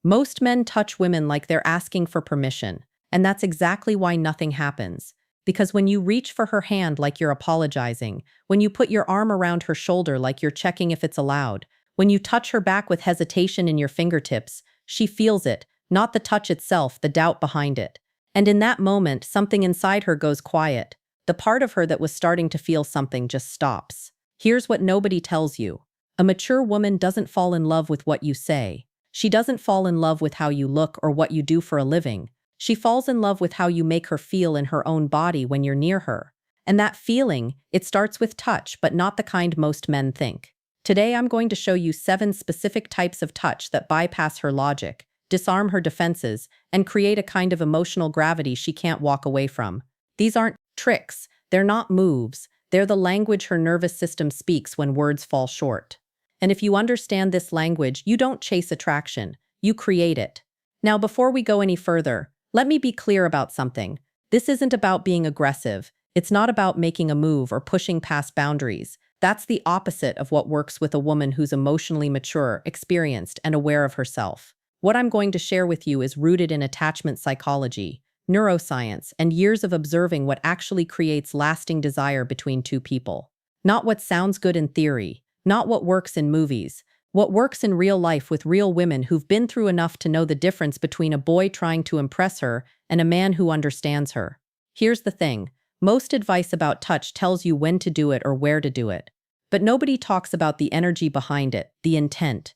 Most men touch women like they're asking for permission, and that's exactly why nothing happens. Because when you reach for her hand like you're apologizing, when you put your arm around her shoulder like you're checking if it's allowed, when you touch her back with hesitation in your fingertips, she feels it, not the touch itself, the doubt behind it. And in that moment, something inside her goes quiet. The part of her that was starting to feel something just stops. Here's what nobody tells you. A mature woman doesn't fall in love with what you say. She doesn't fall in love with how you look or what you do for a living. She falls in love with how you make her feel in her own body when you're near her. And that feeling, it starts with touch, but not the kind most men think. Today I'm going to show you 7 specific types of touch that bypass her logic, disarm her defenses, and create a kind of emotional gravity she can't walk away from. These aren't tricks, they're not moves, they're the language her nervous system speaks when words fall short. And if you understand this language, you don't chase attraction, you create it. Now, before we go any further, let me be clear about something. This isn't about being aggressive. It's not about making a move or pushing past boundaries. That's the opposite of what works with a woman who's emotionally mature, experienced, and aware of herself. What I'm going to share with you is rooted in attachment psychology, neuroscience, and years of observing what actually creates lasting desire between two people. Not what sounds good in theory, not what works in movies, what works in real life with real women who've been through enough to know the difference between a boy trying to impress her and a man who understands her. Here's the thing. Most advice about touch tells you when to do it or where to do it. But nobody talks about the energy behind it, the intent,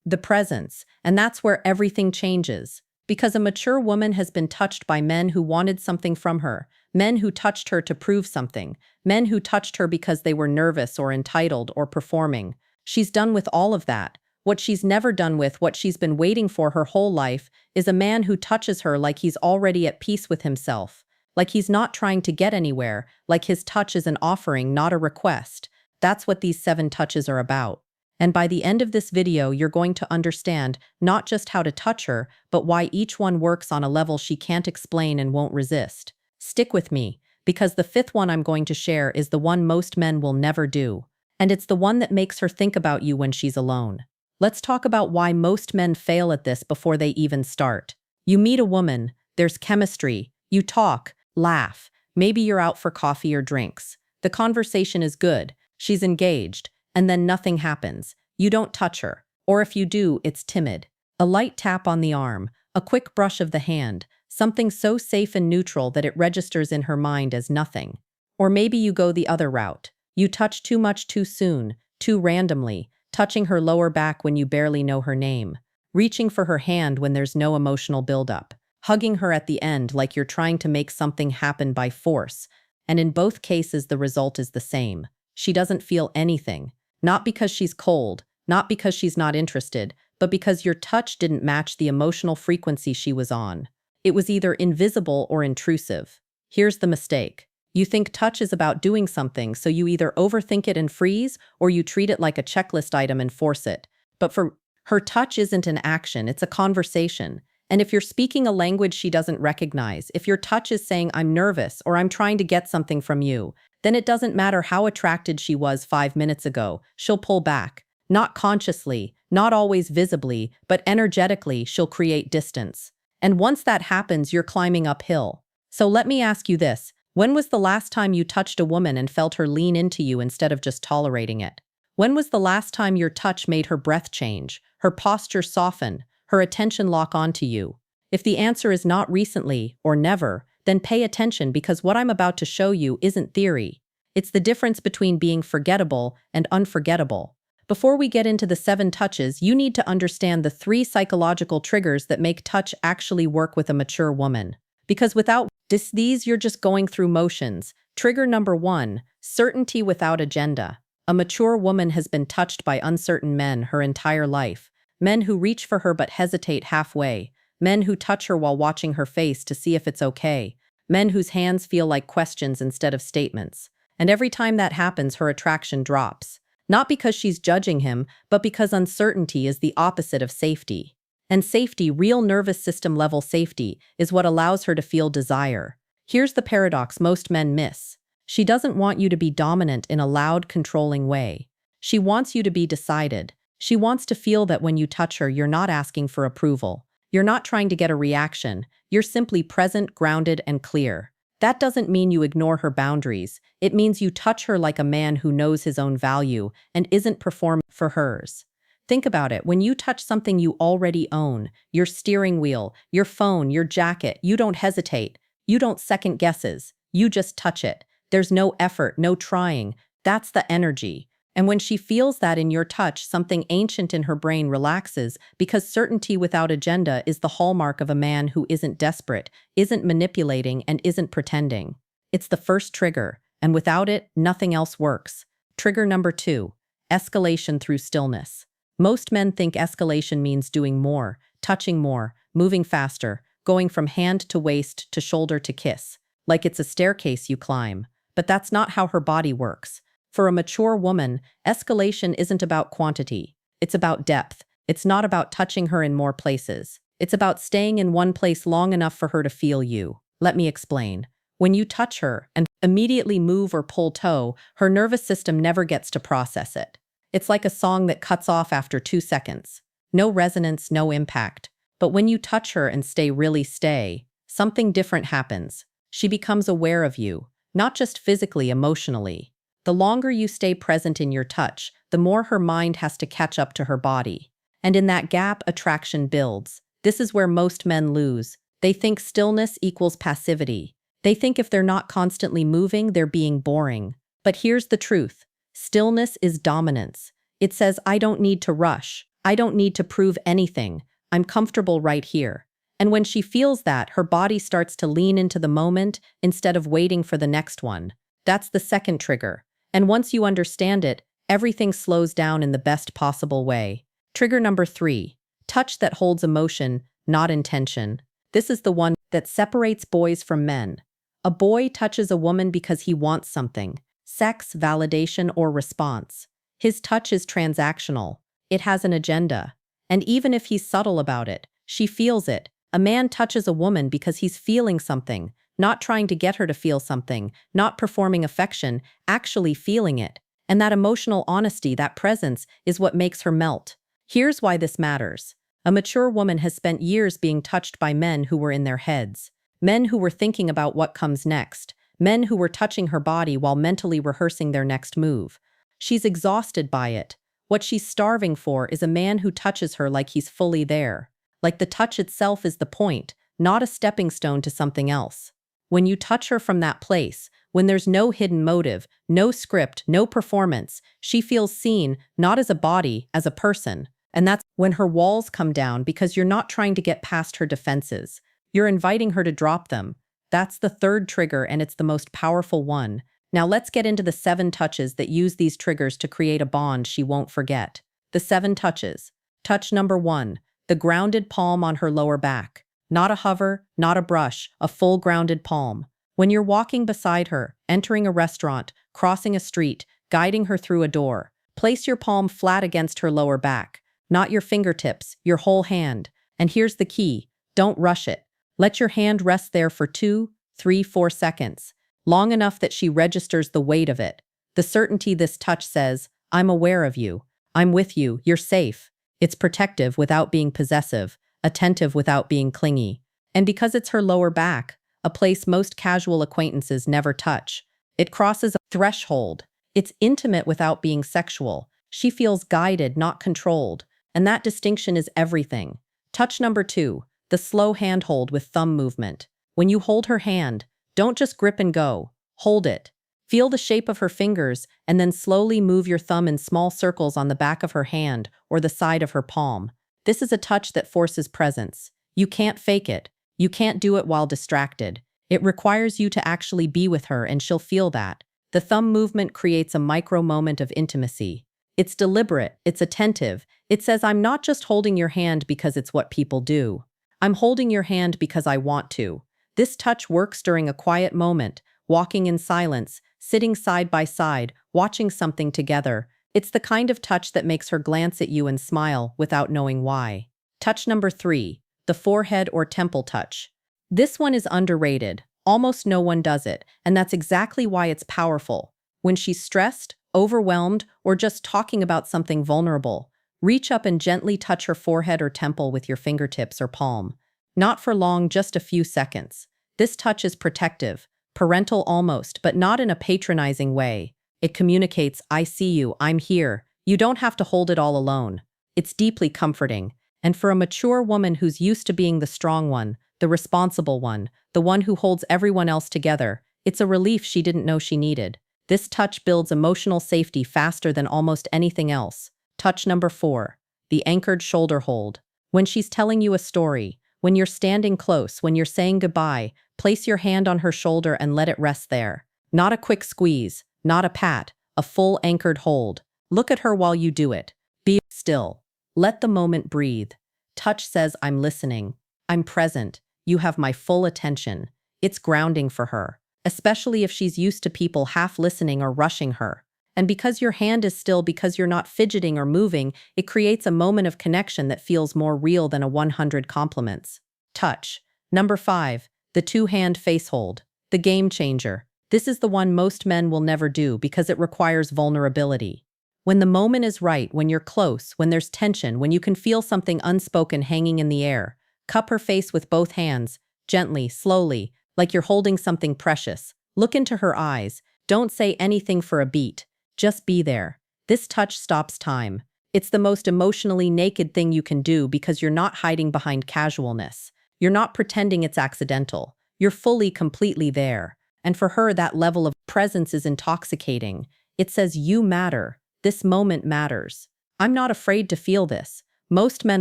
the presence, and that's where everything changes. Because a mature woman has been touched by men who wanted something from her, men who touched her to prove something, men who touched her because they were nervous or entitled or performing. She's done with all of that. What she's never done with, what she's been waiting for her whole life, is a man who touches her like he's already at peace with himself, like he's not trying to get anywhere, like his touch is an offering, not a request. That's what these 7 touches are about. And by the end of this video, you're going to understand not just how to touch her, but why each one works on a level she can't explain and won't resist. Stick with me, because the 5th one I'm going to share is the one most men will never do. And it's the one that makes her think about you when she's alone. Let's talk about why most men fail at this before they even start. You meet a woman, there's chemistry, you talk, laugh, maybe you're out for coffee or drinks. The conversation is good, she's engaged, and then nothing happens. You don't touch her, or if you do, it's timid. A light tap on the arm, a quick brush of the hand, something so safe and neutral that it registers in her mind as nothing. Or maybe you go the other route. You touch too much too soon, too randomly, touching her lower back when you barely know her name, reaching for her hand when there's no emotional buildup, hugging her at the end like you're trying to make something happen by force. And in both cases, the result is the same. She doesn't feel anything. Not because she's cold, not because she's not interested, but because your touch didn't match the emotional frequency she was on. It was either invisible or intrusive. Here's the mistake. You think touch is about doing something, so you either overthink it and freeze, or you treat it like a checklist item and force it. But for her, touch isn't an action, it's a conversation. And if you're speaking a language she doesn't recognize, if your touch is saying, "I'm nervous," or "I'm trying to get something from you," then it doesn't matter how attracted she was 5 minutes ago, she'll pull back. Not consciously, not always visibly, but energetically, she'll create distance. And once that happens, you're climbing uphill. So let me ask you this. When was the last time you touched a woman and felt her lean into you instead of just tolerating it? When was the last time your touch made her breath change, her posture soften, her attention lock onto you? If the answer is not recently or never, then pay attention, because what I'm about to show you isn't theory. It's the difference between being forgettable and unforgettable. Before we get into the 7 touches, you need to understand the 3 psychological triggers that make touch actually work with a mature woman. Because without these, you're just going through motions. Trigger number 1, certainty without agenda. A mature woman has been touched by uncertain men her entire life. Men who reach for her but hesitate halfway. Men who touch her while watching her face to see if it's okay. Men whose hands feel like questions instead of statements. And every time that happens, her attraction drops. Not because she's judging him, but because uncertainty is the opposite of safety. And safety, real nervous system level safety, is what allows her to feel desire. Here's the paradox most men miss. She doesn't want you to be dominant in a loud, controlling way. She wants you to be decided. She wants to feel that when you touch her, you're not asking for approval. You're not trying to get a reaction. You're simply present, grounded, and clear. That doesn't mean you ignore her boundaries. It means you touch her like a man who knows his own value and isn't performing for hers. Think about it. When you touch something you already own, your steering wheel, your phone, your jacket, you don't hesitate. You don't second guesses. You just touch it. There's no effort, no trying. That's the energy. And when she feels that in your touch, something ancient in her brain relaxes because certainty without agenda is the hallmark of a man who isn't desperate, isn't manipulating, and isn't pretending. It's the first trigger, and without it, nothing else works. Trigger number 2, escalation through stillness. Most men think escalation means doing more, touching more, moving faster, going from hand to waist to shoulder to kiss, like it's a staircase you climb. But that's not how her body works. For a mature woman, escalation isn't about quantity. It's about depth. It's not about touching her in more places. It's about staying in one place long enough for her to feel you. Let me explain. When you touch her and immediately move or pull toe, her nervous system never gets to process it. It's like a song that cuts off after 2 seconds. No resonance, no impact. But when you touch her and stay, something different happens. She becomes aware of you, not just physically, emotionally. The longer you stay present in your touch, the more her mind has to catch up to her body. And in that gap, attraction builds. This is where most men lose. They think stillness equals passivity. They think if they're not constantly moving, they're being boring. But here's the truth. Stillness is dominance. It says, I don't need to rush. I don't need to prove anything. I'm comfortable right here. And when she feels that, her body starts to lean into the moment instead of waiting for the next one. That's the second trigger. And once you understand it, everything slows down in the best possible way. Trigger number 3, touch that holds emotion, not intention. This is the one that separates boys from men. A boy touches a woman because he wants something, sex, validation, or response. His touch is transactional. It has an agenda. And even if he's subtle about it, she feels it. A man touches a woman because he's feeling something, not trying to get her to feel something, not performing affection, actually feeling it. And that emotional honesty, that presence, is what makes her melt. Here's why this matters. A mature woman has spent years being touched by men who were in their heads, men who were thinking about what comes next, men who were touching her body while mentally rehearsing their next move. She's exhausted by it. What she's starving for is a man who touches her like he's fully there, like the touch itself is the point, not a stepping stone to something else. When you touch her from that place, when there's no hidden motive, no script, no performance, she feels seen, not as a body, as a person. And that's when her walls come down because you're not trying to get past her defenses. You're inviting her to drop them. That's the third trigger, and it's the most powerful one. Now let's get into the 7 touches that use these triggers to create a bond she won't forget. The 7 touches. Touch number 1, the grounded palm on her lower back. Not a hover, not a brush, a full grounded palm. When you're walking beside her, entering a restaurant, crossing a street, guiding her through a door, place your palm flat against her lower back. Not your fingertips, your whole hand. And here's the key. Don't rush it. Let your hand rest there for 2, 3, 4 seconds. Long enough that she registers the weight of it. The certainty this touch says, I'm aware of you. I'm with you. You're safe. It's protective without being possessive, attentive without being clingy. And because it's her lower back, a place most casual acquaintances never touch, it crosses a threshold. It's intimate without being sexual. She feels guided, not controlled. And that distinction is everything. Touch number 2, the slow handhold with thumb movement. When you hold her hand, don't just grip and go. Hold it. Feel the shape of her fingers and then slowly move your thumb in small circles on the back of her hand or the side of her palm. This is a touch that forces presence. You can't fake it. You can't do it while distracted. It requires you to actually be with her, and she'll feel that. The thumb movement creates a micro moment of intimacy. It's deliberate, it's attentive. It says, I'm not just holding your hand because it's what people do. I'm holding your hand because I want to. This touch works during a quiet moment, walking in silence, sitting side by side, watching something together. It's the kind of touch that makes her glance at you and smile without knowing why. Touch number 3, the forehead or temple touch. This one is underrated. Almost no one does it, and that's exactly why it's powerful. When she's stressed, overwhelmed, or just talking about something vulnerable, Reach up and gently touch her forehead or temple with your fingertips or palm. Not for long, just a few seconds. This touch is protective, parental almost, but not in a patronizing way. It communicates, I see you, I'm here. You don't have to hold it all alone. It's deeply comforting. And for a mature woman who's used to being the strong one, the responsible one, the one who holds everyone else together, it's a relief she didn't know she needed. This touch builds emotional safety faster than almost anything else. Touch number 4. The anchored shoulder hold. When she's telling you a story, when you're standing close, when you're saying goodbye, place your hand on her shoulder and let it rest there. Not a quick squeeze, not a pat, a full anchored hold. Look at her while you do it. Be still. Let the moment breathe. Touch says, I'm listening. I'm present. You have my full attention. It's grounding for her, especially if she's used to people half listening or rushing her. And because your hand is still, because you're not fidgeting or moving, it creates a moment of connection that feels more real than a 100 compliments. Touch. Number 5. The two-hand face hold. The game changer. This is the one most men will never do because it requires vulnerability. When the moment is right, when you're close, when there's tension, when you can feel something unspoken hanging in the air, cup her face with both hands, gently, slowly, like you're holding something precious. Look into her eyes. Don't say anything for a beat. Just be there. This touch stops time. It's the most emotionally naked thing you can do because you're not hiding behind casualness. You're not pretending it's accidental. You're fully, completely there. And for her, that level of presence is intoxicating. It says, you matter. This moment matters. I'm not afraid to feel this. Most men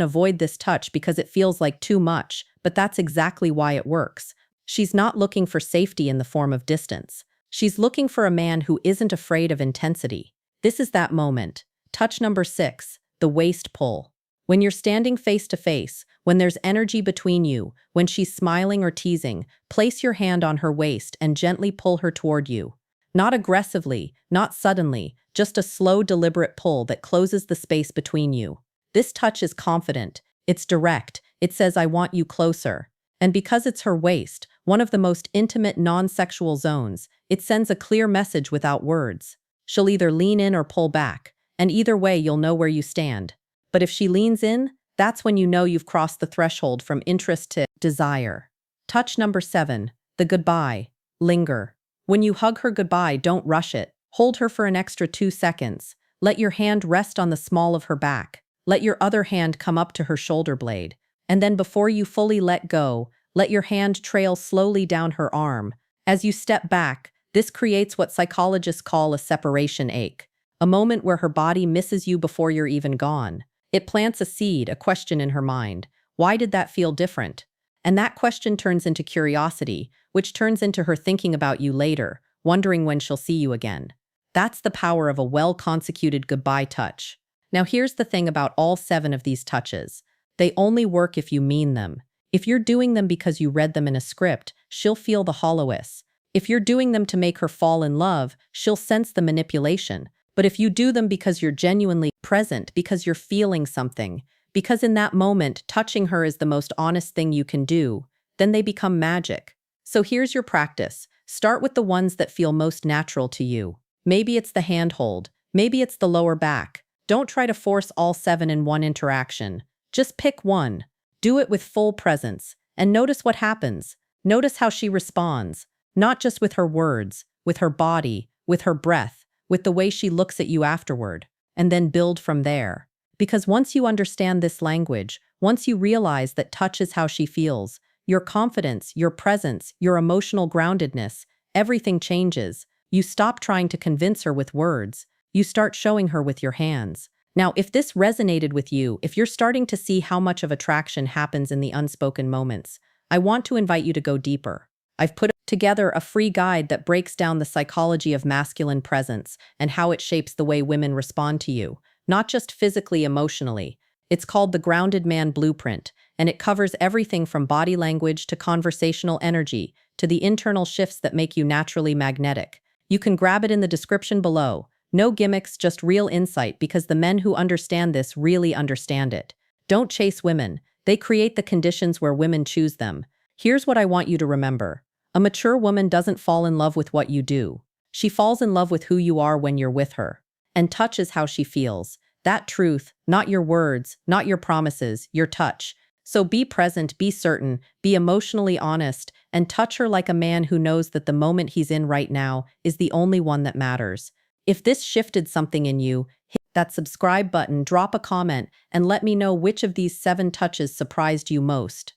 avoid this touch because it feels like too much, but that's exactly why it works. She's not looking for safety in the form of distance. She's looking for a man who isn't afraid of intensity. This is that moment. Touch number 6, the waist pull. When you're standing face to face, when there's energy between you, when she's smiling or teasing, place your hand on her waist and gently pull her toward you. Not aggressively, not suddenly, just a slow, deliberate pull that closes the space between you. This touch is confident. It's direct. It says, I want you closer. And because it's her waist, one of the most intimate non-sexual zones, it sends a clear message without words. She'll either lean in or pull back, and either way you'll know where you stand. But if she leans in, that's when you know you've crossed the threshold from interest to desire. Touch number 7, the goodbye. Linger. When you hug her goodbye, don't rush it. Hold her for an extra 2 seconds. Let your hand rest on the small of her back. Let your other hand come up to her shoulder blade. And then before you fully let go, let your hand trail slowly down her arm. As you step back, this creates what psychologists call a separation ache, a moment where her body misses you before you're even gone. It plants a seed, a question in her mind. Why did that feel different? And that question turns into curiosity, which turns into her thinking about you later, wondering when she'll see you again. That's the power of a well-consecuted goodbye touch. Now here's the thing about all 7 of these touches. They only work if you mean them. If you're doing them because you read them in a script, she'll feel the hollowness. If you're doing them to make her fall in love, she'll sense the manipulation. But if you do them because you're genuinely present, because you're feeling something, because in that moment, touching her is the most honest thing you can do, then they become magic. So here's your practice. Start with the ones that feel most natural to you. Maybe it's the handhold. Maybe it's the lower back. Don't try to force all 7 in one interaction. Just pick one. Do it with full presence, and notice what happens. Notice how she responds, not just with her words, with her body, with her breath, with the way she looks at you afterward, and then build from there. Because once you understand this language, once you realize that touch is how she feels, your confidence, your presence, your emotional groundedness, everything changes. You stop trying to convince her with words. You start showing her with your hands. Now, if this resonated with you, if you're starting to see how much of attraction happens in the unspoken moments, I want to invite you to go deeper. I've put together a free guide that breaks down the psychology of masculine presence and how it shapes the way women respond to you, not just physically, emotionally. It's called the Grounded Man Blueprint, and it covers everything from body language to conversational energy to the internal shifts that make you naturally magnetic. You can grab it in the description below. No gimmicks, just real insight, because the men who understand this really understand it. Don't chase women. They create the conditions where women choose them. Here's what I want you to remember. A mature woman doesn't fall in love with what you do. She falls in love with who you are when you're with her. And touch is how she feels. That truth, not your words, not your promises, your touch. So be present, be certain, be emotionally honest, and touch her like a man who knows that the moment he's in right now is the only one that matters. If this shifted something in you, hit that subscribe button, drop a comment, and let me know which of these 7 touches surprised you most.